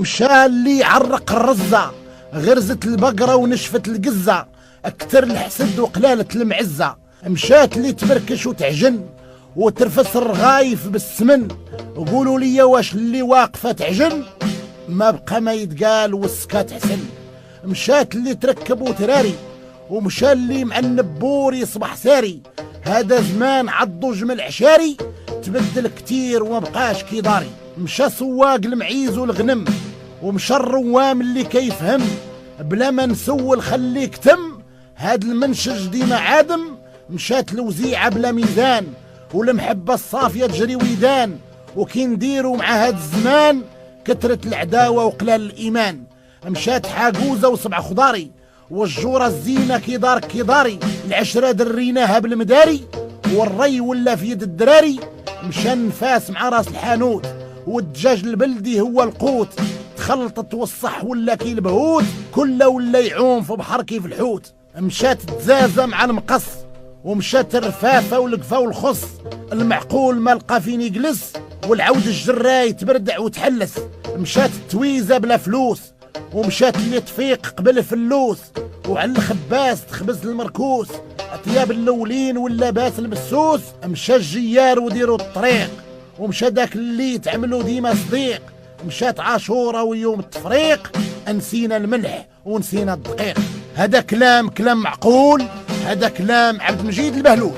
مشى اللي عرق الرزة، غرزت البقرة ونشفت القزة، اكتر الحسد وقلالة المعزة. مشات اللي تبركش وتعجن وترفس الرغايف بالسمن، قولوا لي واش اللي واقفة تعجن؟ ما بقى ما يتقال والسكات حسن. مشات اللي تركب وتراري، ومشى اللي مع النبور يصبح ساري. هذا زمان عضو جمل عشاري، تبدل كتير وما بقاش كي داري. مشى سواق المعيز والغنم، ومشى الروام اللي كيفهم، بلا ما نسول خليك تم. هاد المنشج ديما عادم. مشات الوزيعة بلا ميزان، والمحبة الصافية تجري ويدان. وكي نديرو مع هاد الزمان، كترت العداوة وقلال الإيمان. مشات حاجوزة وسبع خضاري، والجورة الزينة كي داري. العشرة دريناها بالمداري، والري ولا في يد الدراري. مشى النفاس مع راس الحانوت، والدجاج البلدي هو القوت. تخلطت والصح ولا كي البهوت، كله ولا يعوم في بحر كيف الحوت. مشات التزازة مع المقص، ومشات الرفافة والقفا والخص. المعقول ما لقى فين يجلس، والعود الجراي تبردع وتحلس. مشات التويزة بلا فلوس، ومشات اللي تفيق قبل فلوس. وعلى الخباس تخبز المركوس، اطياب اللولين واللباس المسوس. مشى الجيار وديروا الطريق، ومشى داك اللي تعملوا ديما صديق. مشات عاشورة ويوم التفريق، نسينا الملح ونسينا الدقيق. هذا كلام معقول، هذا كلام عبد المجيد البهلول.